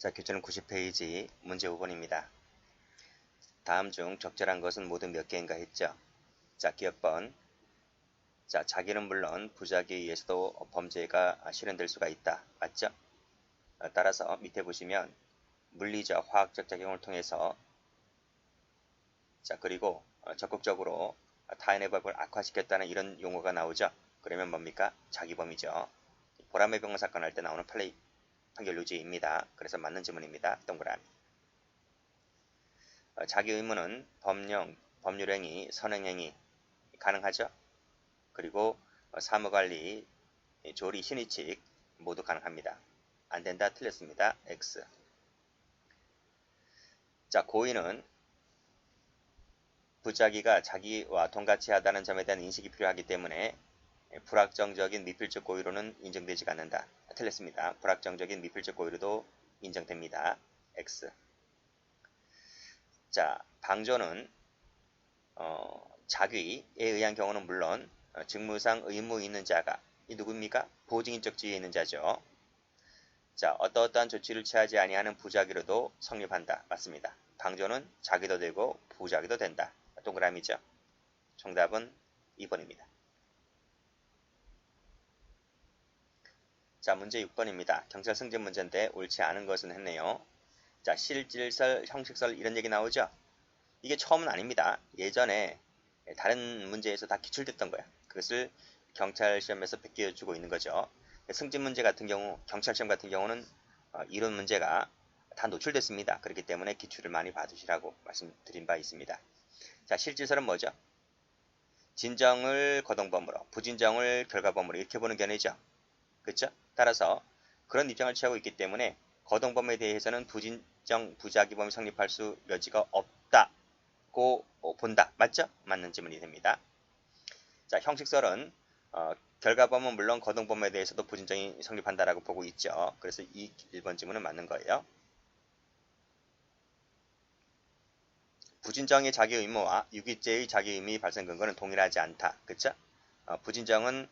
자, 교재는 90페이지 문제 5번입니다. 다음 중 적절한 것은 모두 몇 개인가 했죠. 자, 기억번. 자, 자기는 물론 부작위에 의해서도 범죄가 실현될 수가 있다. 맞죠? 따라서 밑에 보시면 물리적, 화학적 작용을 통해서 자, 그리고 적극적으로 타인의 법을 악화시켰다는 이런 용어가 나오죠. 그러면 뭡니까? 자기범이죠. 보람의 병원 사건 할 때 나오는 판결 요지입니다. 그래서 맞는 지문입니다. 동그라미. 자기 의무는 법령, 법률행위, 선행행위 가능하죠. 그리고 사무관리, 조리, 신의칙 모두 가능합니다. 안된다, 틀렸습니다. X. 자, 고의는 부작위가 자기와 동같이 하다는 점에 대한 인식이 필요하기 때문에 불확정적인 미필적 고의로는 인정되지 않는다. 틀렸습니다. 불확정적인 미필적 고의로도 인정됩니다. X. 자, 방조는 자귀에 의한 경우는 물론 직무상 의무 있는 자가 이 누구입니까? 보증인적 지위에 있는 자죠. 자, 어떠한 조치를 취하지 아니하는 부작위로도 성립한다. 맞습니다. 방조는 자기도 되고 부작위도 된다. 동그라미죠. 정답은 2번입니다. 자, 문제 6번입니다. 경찰 승진 문제인데 옳지 않은 것은 했네요. 자, 실질설, 형식설 이런 얘기 나오죠? 이게 처음은 아닙니다. 예전에 다른 문제에서 다 기출됐던 거야. 그것을 경찰 시험에서 베껴주고 있는 거죠. 승진 문제 같은 경우, 경찰 시험 같은 경우는 이론 문제가 다 노출됐습니다. 그렇기 때문에 기출을 많이 봐두시라고 말씀드린 바 있습니다. 자, 실질설은 뭐죠? 진정을 거동범으로, 부진정을 결과범으로 이렇게 보는 견해죠. 그렇죠? 따라서 그런 입장을 취하고 있기 때문에 거동범에 대해서는 부진정, 부작위범이 성립할 수 여지가 없다고 본다. 맞죠? 맞는 지문이 됩니다. 자, 형식설은 결과범은 물론 거동범에 대해서도 부진정이 성립한다라고 보고 있죠. 그래서 이 1번 지문은 맞는 거예요. 부진정의 자기 의무와 유기죄의 자기 의무의 발생 근거는 동일하지 않다. 그쵸? 부진정은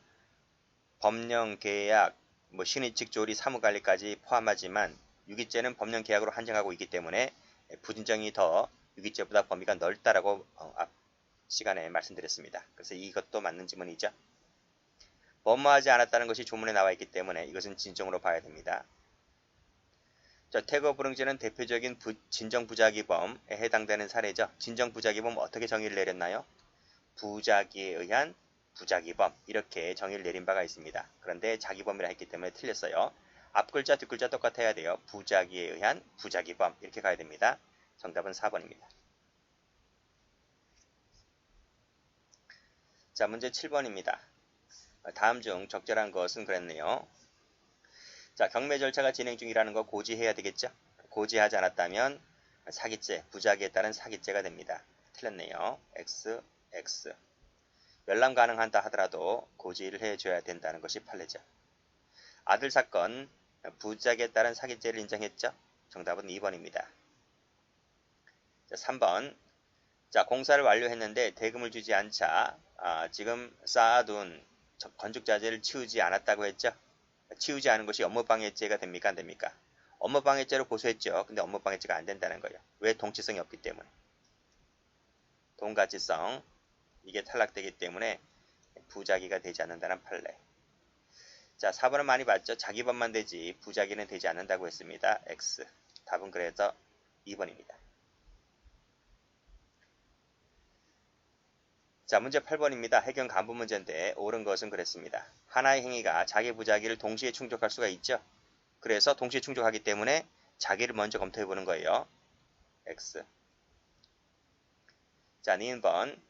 법령, 계약, 신의칙, 조리, 사무관리까지 포함하지만 유기죄는 법령 계약으로 한정하고 있기 때문에 부진정이 더 유기죄보다 범위가 넓다라고 앞 시간에 말씀드렸습니다. 그래서 이것도 맞는 지문이죠. 범무하지 않았다는 것이 조문에 나와 있기 때문에 이것은 진정으로 봐야 됩니다. 자, 퇴거불응죄는 대표적인 진정부작위범에 해당되는 사례죠. 진정부작위범 어떻게 정의를 내렸나요? 부작위에 의한 부작위범 이렇게 정의를 내린 바가 있습니다. 그런데 자기범이라 했기 때문에 틀렸어요. 앞글자 뒷글자 똑같아야 돼요. 부작위에 의한 부작위범 이렇게 가야 됩니다. 정답은 4번입니다. 자, 문제 7번입니다. 다음 중 적절한 것은 그랬네요. 자, 경매 절차가 진행 중이라는 거 고지해야 되겠죠? 고지하지 않았다면 사기죄, 부작위에 따른 사기죄가 됩니다. 틀렸네요. X, X. 열람 가능하다 하더라도 고지를 해줘야 된다는 것이 판례죠. 아들 사건, 부작위에 따른 사기죄를 인정했죠? 정답은 2번입니다. 자, 3번. 자, 공사를 완료했는데 대금을 주지 않자 지금 쌓아둔 건축자재를 치우지 않았다고 했죠? 치우지 않은 것이 업무방해죄가 됩니까? 안 됩니까? 업무방해죄로 고소했죠. 근데 업무방해죄가 안 된다는 거예요. 왜? 동치성이 없기 때문에. 동가치성. 이게 탈락되기 때문에 부작위가 되지 않는다는 판례. 자, 4번은 많이 봤죠? 자기범만 되지 부작위는 되지 않는다고 했습니다. X. 답은 그래서 2번입니다. 자, 문제 8번입니다. 해경 간부 문제인데 옳은 것은 그랬습니다. 하나의 행위가 자기 부작위를 동시에 충족할 수가 있죠. 그래서 동시에 충족하기 때문에 자기를 먼저 검토해보는 거예요. X. 자, 니은번.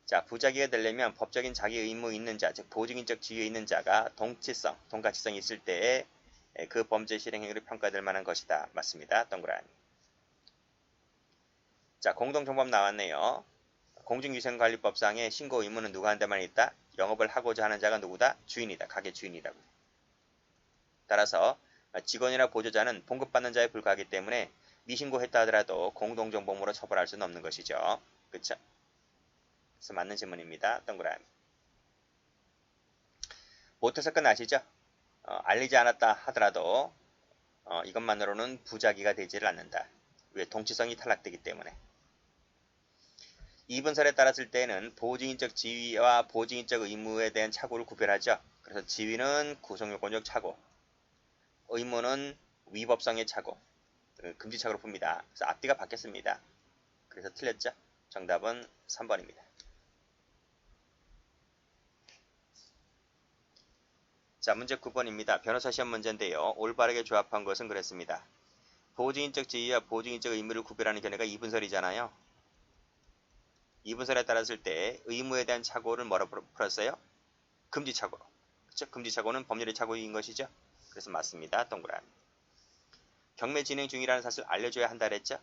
자, 부작위가 되려면 법적인 자기 의무 있는 자, 즉 보증인적 지위에 있는 자가 동치성, 동가치성이 있을 때에 그 범죄 실행 행위를 평가될 만한 것이다. 맞습니다. 동그라미. 자, 공동정범 나왔네요. 공중위생관리법상의 신고 의무는 누가 한데만 있다? 영업을 하고자 하는 자가 누구다? 주인이다. 가게 주인이라고. 따라서 직원이나 보조자는 봉급받는 자에 불과하기 때문에 미신고했다 하더라도 공동정범으로 처벌할 수는 없는 것이죠. 그쵸? 그래서 맞는 질문입니다. 동그라미. 모터 사건 아시죠? 알리지 않았다 하더라도 이것만으로는 부작위가 되지를 않는다. 왜? 동치성이 탈락되기 때문에. 2분설에 따랐을 때는 보증인적 지위와 보증인적 의무에 대한 착오를 구별하죠. 그래서 지위는 구성요건적 착오, 의무는 위법성의 착오, 금지착오로 풉니다. 그래서 앞뒤가 바뀌었습니다. 그래서 틀렸죠? 정답은 3번입니다. 자, 문제 9번입니다. 변호사 시험 문제인데요. 올바르게 조합한 것은 그랬습니다. 보증인적 지위와 보증인적 의무를 구별하는 견해가 2분설이잖아요. 2분설에 따랐을 때 의무에 대한 착오를 뭐라고 풀었어요? 금지착오로. 그렇죠? 금지착오는 법률의 착오인 것이죠. 그래서 맞습니다. 동그라미. 경매 진행 중이라는 사실을 알려줘야 한다 그랬죠?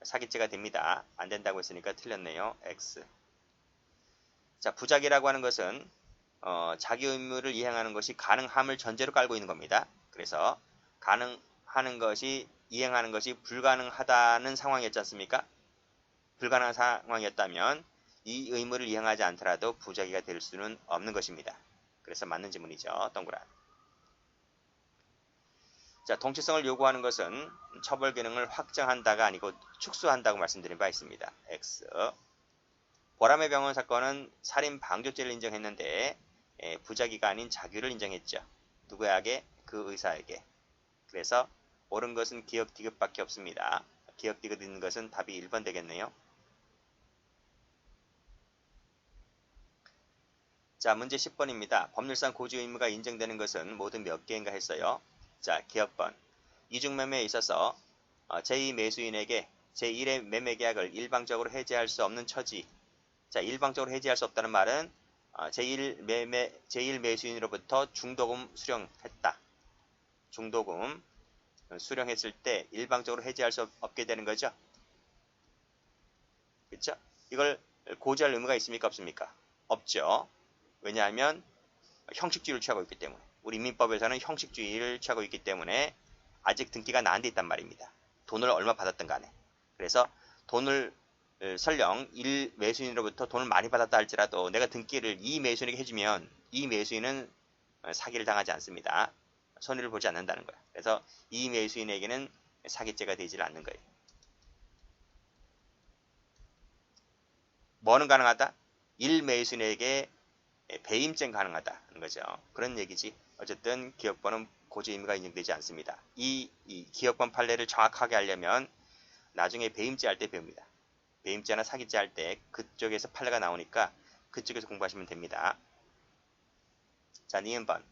사기죄가 됩니다. 안 된다고 했으니까 틀렸네요. X. 자, 부작위라고 하는 것은 자기 의무를 이행하는 것이 가능함을 전제로 깔고 있는 겁니다. 그래서 가능하는 것이 이행하는 것이 불가능하다는 상황이었지 않습니까? 불가능한 상황이었다면 이 의무를 이행하지 않더라도 부작위가 될 수는 없는 것입니다. 그래서 맞는 지문이죠. 동그라미. 자, 동치성을 요구하는 것은 처벌 기능을 확정한다가 아니고 축소한다고 말씀드린 바 있습니다. X. 보람의 병원 사건은 살인 방조죄를 인정했는데 부작위가 아닌 자규를 인정했죠. 누구에게? 그 의사에게. 그래서 옳은 것은 기억 디귿밖에 없습니다. 기억 디귿 있는 것은 답이 1번 되겠네요. 자, 문제 10번입니다. 법률상 고지 의무가 인정되는 것은 모두 몇 개인가 했어요. 자, 기억번. 이중매매에 있어서 제2 매수인에게 제1의 매매 계약을 일방적으로 해지할 수 없는 처지. 자, 일방적으로 해지할 수 없다는 말은 제1 매수인으로부터 중도금 수령했다. 중도금 수령했을 때 일방적으로 해지할 수 없게 되는 거죠. 그렇죠? 이걸 고지할 의무가 있습니까? 없습니까? 없죠. 왜냐하면 형식주의를 취하고 있기 때문에. 우리 민법에서는 형식주의를 취하고 있기 때문에 아직 등기가 난 데 있단 말입니다. 돈을 얼마 받았든 간에. 그래서 돈을 설령 1 매수인으로부터 돈을 많이 받았다 할지라도 내가 등기를 이 매수인에게 해주면 이 매수인은 사기를 당하지 않습니다. 손해를 보지 않는다는 거야. 그래서 이 매수인에게는 사기죄가 되지 않는 거예요. 뭐는 가능하다? 1 매수인에게 배임죄는 가능하다는 거죠. 그런 얘기지. 어쨌든 기억번은 고지 의무가 인정되지 않습니다. 이 기억번 판례를 정확하게 하려면 나중에 배임죄 할 때 배웁니다. 배임죄나 사기죄 할 때 그쪽에서 판례가 나오니까 그쪽에서 공부하시면 됩니다. 자, 니은번.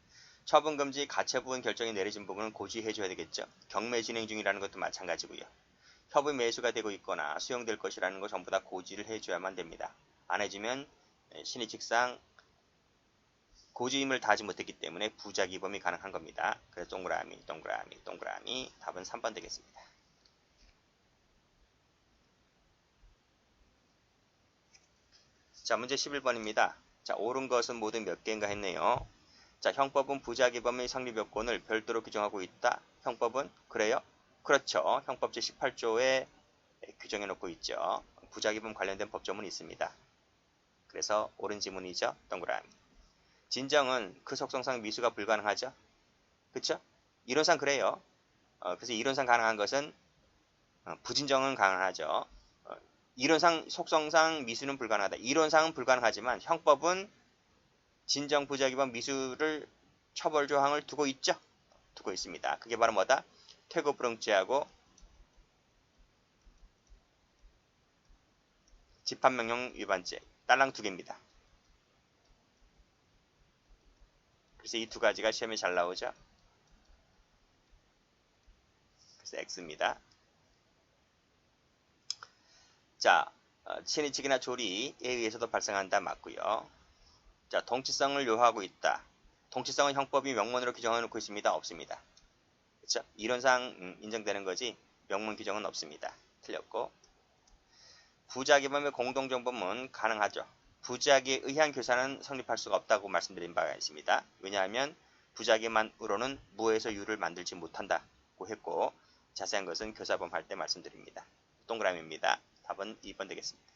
처분금지 가처분 결정이 내려진 부분은 고지해줘야 되겠죠. 경매 진행 중이라는 것도 마찬가지고요. 협의 매수가 되고 있거나 수용될 것이라는 거 전부 다 고지를 해줘야만 됩니다. 안 해주면 신의칙상 고지임을 다하지 못했기 때문에 부작위범이 가능한 겁니다. 그래서 동그라미, 동그라미, 동그라미. 답은 3번 되겠습니다. 자, 문제 11번입니다. 자, 옳은 것은 모두 몇 개인가 했네요. 자, 형법은 부작위범의 성립 요건을 별도로 규정하고 있다. 형법은? 그래요? 그렇죠. 형법 제18조에 규정해 놓고 있죠. 부작위범 관련된 법조문이 있습니다. 그래서 옳은 지문이죠. 동그라미. 진정은 그 속성상 미수가 불가능하죠. 그쵸? 이론상 그래요. 그래서 이론상 가능한 것은 부진정은 가능하죠. 이론상 속성상 미수는 불가능하다. 이론상은 불가능하지만 형법은 진정 부작위범 미수를 처벌 조항을 두고 있죠. 두고 있습니다. 그게 바로 뭐다? 퇴거불응죄하고 집합명령 위반죄. 딸랑 두 개입니다. 그래서 이 두 가지가 시험에 잘 나오죠. 그래서 X입니다. 자, 친인척이나 조리에 의해서도 발생한다. 맞고요. 자, 동치성을 요하고 있다. 동치성은 형법이 명문으로 규정해 놓고 있습니다. 없습니다. 그렇죠? 이론상 인정되는 거지 명문 규정은 없습니다. 틀렸고. 부작위범의 공동정범은 가능하죠. 부작위에 의한 교사는 성립할 수가 없다고 말씀드린 바가 있습니다. 왜냐하면 부작위만으로는 무에서 유를 만들지 못한다고 했고 자세한 것은 교사범 할 때 말씀드립니다. 동그라미입니다. 답은 2번 되겠습니다.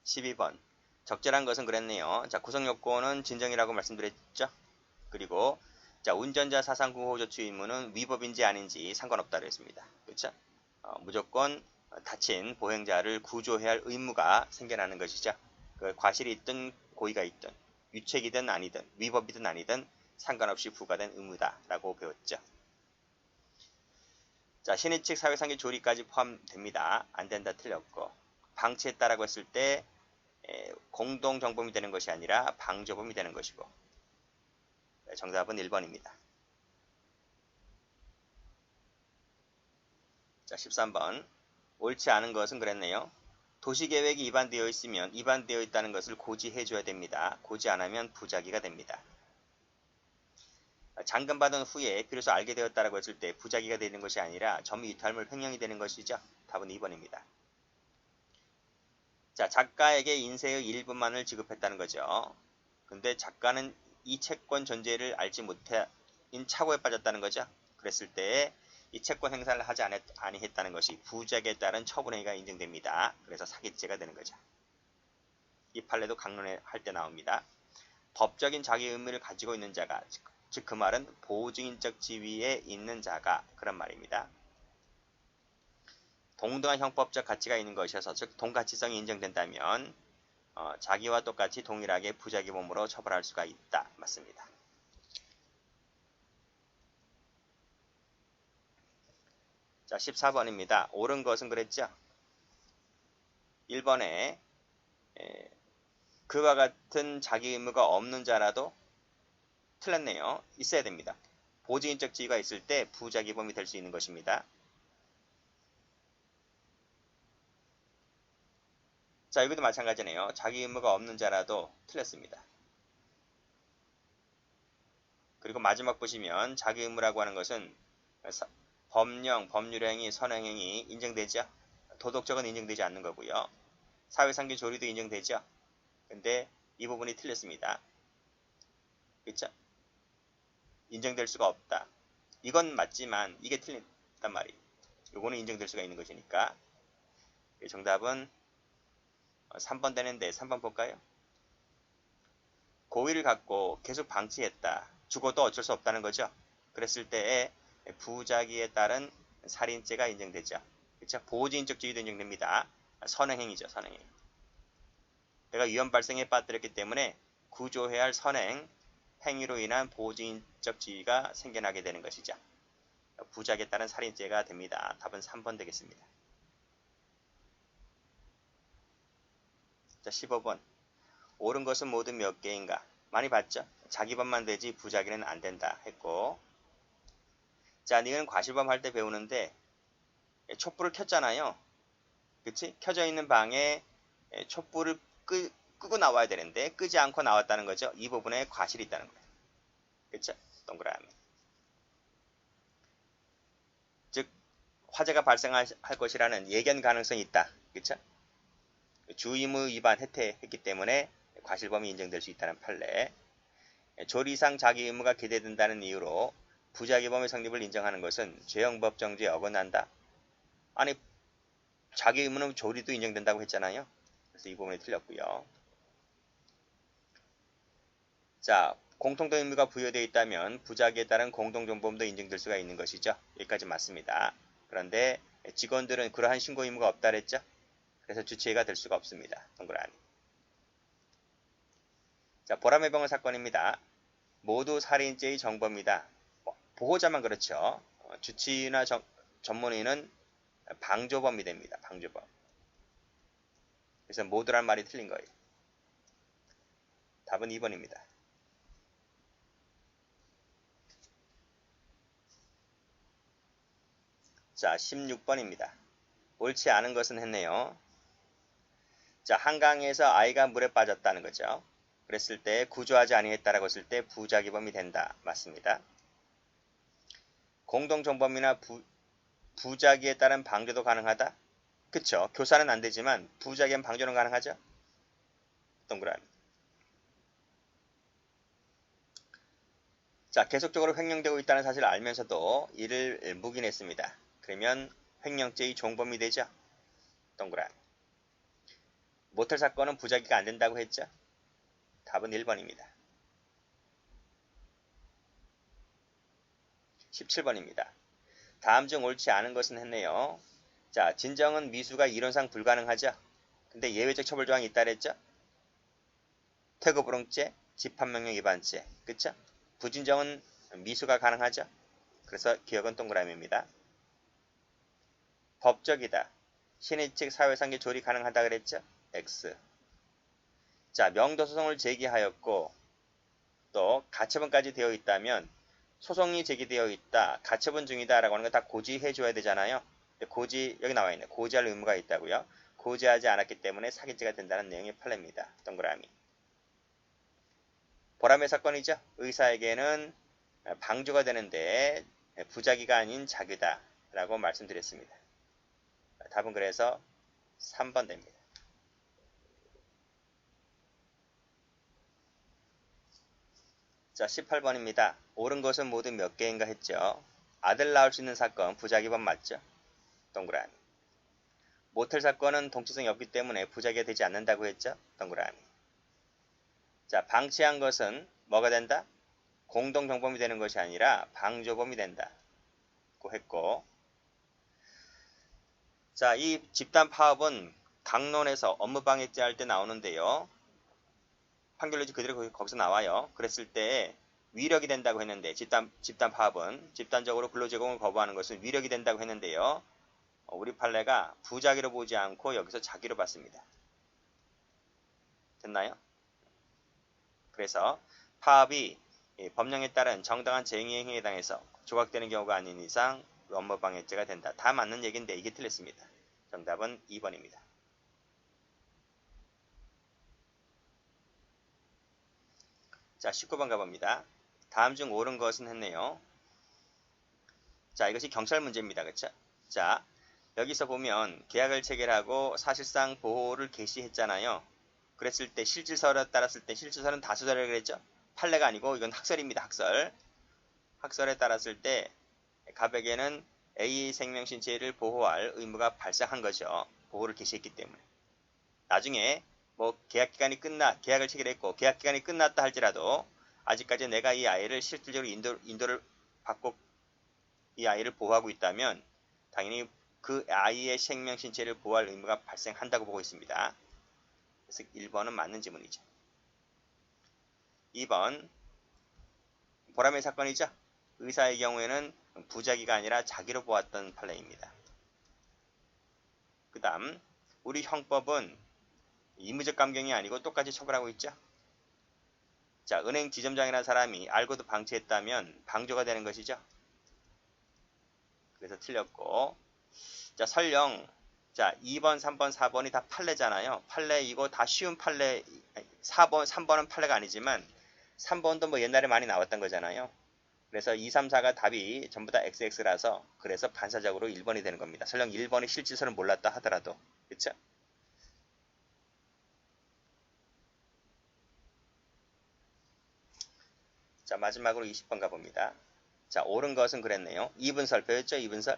12번. 적절한 것은 그랬네요. 자, 구성요건은 진정이라고 말씀드렸죠. 그리고 자, 운전자 사상구호조치 의무는 위법인지 아닌지 상관없다고 했습니다. 그렇죠? 무조건 다친 보행자를 구조해야 할 의무가 생겨나는 것이죠. 그 과실이 있든 고의가 있든 유책이든 아니든 위법이든 아니든 상관없이 부과된 의무다라고 배웠죠. 자, 신의 측 사회상의 조리까지 포함됩니다. 안 된다 틀렸고 방치했다라고 했을 때 공동정범이 되는 것이 아니라 방조범이 되는 것이고 정답은 1번입니다. 자, 13번. 옳지 않은 것은 그랬네요. 도시계획이 위반되어 있으면 위반되어 있다는 것을 고지해줘야 됩니다. 고지 안 하면 부작위가 됩니다. 잔금받은 후에 비로소 알게 되었다고 했을 때 부작위가 되는 것이 아니라 점유 이탈물 횡령이 되는 것이죠. 답은 2번입니다. 자, 작가에게 인세의 일부만을 지급했다는 거죠. 근데 작가는 이 채권 존재를 알지 못해 착오에 빠졌다는 거죠. 그랬을 때 이 채권 행사를 하지 아니했다는 것이 부작위에 따른 처분행위가 인정됩니다. 그래서 사기죄가 되는 거죠. 이 판례도 강론에 할 때 나옵니다. 법적인 자기 의무를 가지고 있는 자가, 즉 그 말은 보증인적 지위에 있는 자가 그런 말입니다. 동등한 형법적 가치가 있는 것이어서 즉 동가치성이 인정된다면 자기와 똑같이 동일하게 부작위범으로 처벌할 수가 있다. 맞습니다. 자, 14번입니다. 옳은 것은 그랬죠? 1번에 그와 같은 자기 의무가 없는 자라도 틀렸네요. 있어야 됩니다. 보증인적 지위가 있을 때 부작위범이 될 수 있는 것입니다. 자, 여기도 마찬가지네요. 자기 의무가 없는 자라도 틀렸습니다. 그리고 마지막 보시면 자기 의무라고 하는 것은 법령, 법률행위, 선행행위 인정되죠. 도덕적은 인정되지 않는 거고요. 사회상규 조리도 인정되죠. 근데 이 부분이 틀렸습니다. 그렇죠? 인정될 수가 없다. 이건 맞지만 이게 틀렸단 말이에요. 요거는 인정될 수가 있는 것이니까. 정답은 3번 되는데 3번 볼까요? 고의를 갖고 계속 방치했다. 죽어도 어쩔 수 없다는 거죠. 그랬을 때에 부작위에 따른 살인죄가 인정되죠. 그렇죠? 보호지인적 지위도 인정됩니다. 선행행위죠. 선행행위. 내가 위험 발생에 빠뜨렸기 때문에 구조해야 할 선행, 행위로 인한 보호지인적 지위가 생겨나게 되는 것이죠. 부작위에 따른 살인죄가 됩니다. 답은 3번 되겠습니다. 자, 15번. 옳은 것은 모두 몇 개인가? 많이 봤죠? 자기 법만 되지 부작위는 안 된다 했고, 자, 니은 과실범 할 때 배우는데 촛불을 켰잖아요. 그치? 켜져 있는 방에 촛불을 끄고 나와야 되는데 끄지 않고 나왔다는 거죠. 이 부분에 과실이 있다는 거예요. 그쵸? 동그라미. 즉 화재가 발생할 것이라는 예견 가능성이 있다. 그쵸? 주의무 위반 혜택했기 때문에 과실범이 인정될 수 있다는 판례. 조리상 자기 의무가 기대된다는 이유로 부작위범의 성립을 인정하는 것은 죄형법 정지에 어긋난다. 아니, 자기 의무는 조리도 인정된다고 했잖아요. 그래서 이 부분이 틀렸고요. 자, 공통된 의무가 부여되어 있다면 부작위에 따른 공동정범도 인정될 수가 있는 것이죠. 여기까지 맞습니다. 그런데 직원들은 그러한 신고 의무가 없다 그랬죠. 그래서 주체가 될 수가 없습니다. 동그라미. 자, 보람의 병원 사건입니다. 모두 살인죄의 정범이다. 보호자만 그렇죠. 주치의나 전문의는 방조범이 됩니다. 방조범. 그래서 모두란 말이 틀린 거예요. 답은 2번입니다. 자, 16번입니다. 옳지 않은 것은 했네요. 자, 한강에서 아이가 물에 빠졌다는 거죠. 그랬을 때 구조하지 아니했다라고 했을 때 부작위범이 된다. 맞습니다. 공동정범이나 부작위에 따른 방조도 가능하다? 그쵸. 교사는 안 되지만 부작위엔 방조는 가능하죠. 동그라미. 자, 계속적으로 횡령되고 있다는 사실을 알면서도 이를 묵인했습니다. 그러면 횡령죄의 종범이 되죠. 동그라미. 모텔 사건은 부작위가 안 된다고 했죠. 답은 1번입니다. 17번입니다. 다음 중 옳지 않은 것은 했네요. 자, 진정은 미수가 이론상 불가능하죠. 근데 예외적 처벌 조항이 있다 그랬죠. 퇴거불응죄, 집합명령 위반죄, 그쵸? 부진정은 미수가 가능하죠. 그래서 기억은 동그라미입니다. 법적이다. 신의 측 사회상계 조리 가능하다 그랬죠. X. 자, 명도소송을 제기하였고 또 가처분까지 되어 있다면 소송이 제기되어 있다, 가처분 중이다 라고 하는 거 다 고지해 줘야 되잖아요. 고지, 여기 나와 있네. 고지할 의무가 있다고요. 고지하지 않았기 때문에 사기죄가 된다는 내용의 판례입니다. 동그라미. 보람의 사건이죠. 의사에게는 방조가 되는데 부작위가 아닌 작유다 라고 말씀드렸습니다. 답은 그래서 3번 됩니다. 자, 18번입니다. 옳은 것은 모두 몇 개인가 했죠. 아들 낳을 수 있는 사건 부작위범 맞죠? 동그라미. 모텔 사건은 동치성이 없기 때문에 부작위가 되지 않는다고 했죠? 동그라미. 자, 방치한 것은 뭐가 된다? 공동경범이 되는 것이 아니라 방조범이 된다 고 했고, 자, 이 집단 파업은 강론에서 업무방해죄 할 때 나오는데요. 판결문이 그대로 거기서 나와요. 그랬을 때 위력이 된다고 했는데 집단 파업은 집단적으로 근로제공을 거부하는 것은 위력이 된다고 했는데요. 우리 판례가 부작위로 보지 않고 여기서 작위로 봤습니다. 됐나요? 그래서 파업이 법령에 따른 정당한 쟁의 행위에 해당해서 조각되는 경우가 아닌 이상 업무방해죄가 된다. 다 맞는 얘기인데 이게 틀렸습니다. 정답은 2번입니다. 자, 19번 가봅니다. 다음 중 옳은 것은 했네요. 자, 이것이 경찰 문제입니다. 그쵸? 자, 여기서 보면 계약을 체결하고 사실상 보호를 개시했잖아요. 그랬을 때 실질서를 따랐을 때 실질서는 다수설이라고 그랬죠? 판례가 아니고 이건 학설입니다. 학설. 학설에 따랐을 때 갑에게는 A의 생명신체를 보호할 의무가 발생한 거죠. 보호를 개시했기 때문에. 나중에 뭐 계약을 체결했고 계약기간이 끝났다 할지라도 아직까지 내가 이 아이를 실질적으로 인도를 받고 이 아이를 보호하고 있다면 당연히 그 아이의 생명신체를 보호할 의무가 발생한다고 보고 있습니다. 그래서 1번은 맞는 지문이죠. 2번 보람의 사건이죠. 의사의 경우에는 부작위가 아니라 자기로 보았던 판례입니다. 그 다음 우리 형법은 의무적 감경이 아니고 똑같이 처벌하고 있죠. 자, 은행 지점장이라는 사람이 알고도 방치했다면 방조가 되는 것이죠. 그래서 틀렸고, 자, 설령 자 2번, 3번, 4번이 다 판례잖아요. 판례이고 다 쉬운 판례. 3번은 판례가 아니지만 3번도 뭐 옛날에 많이 나왔던 거잖아요. 그래서 2, 3, 4가 답이 전부 다 XX라서 그래서 반사적으로 1번이 되는 겁니다. 설령 1번이 실질서를 몰랐다 하더라도. 그쵸? 자, 마지막으로 20번 가봅니다. 자, 옳은 것은 그랬네요. 이분설 배웠죠? 이분설.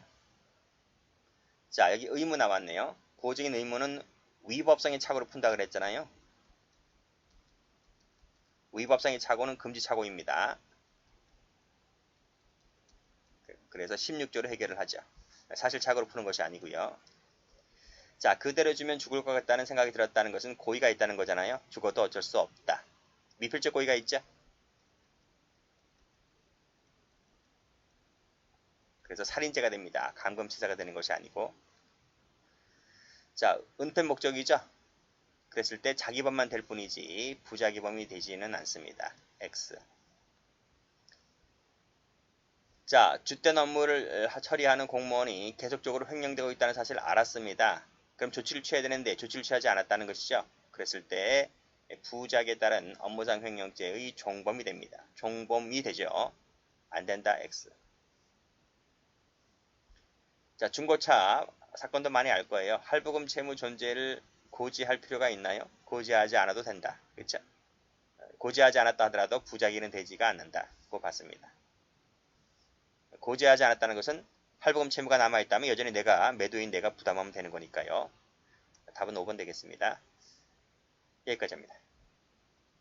자, 여기 의무 나왔네요. 고적인 의무는 위법성의 착오로 푼다 그랬잖아요. 위법성의 착오는 금지착오입니다. 그래서 16조로 해결을 하죠. 사실 착오로 푸는 것이 아니고요. 자, 그대로 주면 죽을 것 같다는 생각이 들었다는 것은 고의가 있다는 거잖아요. 죽어도 어쩔 수 없다. 미필적 고의가 있죠. 그래서 살인죄가 됩니다. 감금치사가 되는 것이 아니고. 자, 은폐 목적이죠. 그랬을 때 자기범만 될 뿐이지 부자기범이 되지는 않습니다. X. 자, 주된 업무를 처리하는 공무원이 계속적으로 횡령되고 있다는 사실을 알았습니다. 그럼 조치를 취해야 되는데 조치를 취하지 않았다는 것이죠. 그랬을 때 부작에 따른 업무상 횡령죄의 종범이 됩니다. 종범이 되죠. 안 된다. X. 자, 중고차 사건도 많이 알 거예요. 할부금 채무 존재를 고지할 필요가 있나요? 고지하지 않아도 된다. 그렇죠? 고지하지 않았다 하더라도 부작위는 되지가 않는다고 봤습니다. 고지하지 않았다는 것은 할부금 채무가 남아있다면 여전히 매도인 내가 부담하면 되는 거니까요. 답은 5번 되겠습니다. 여기까지입니다.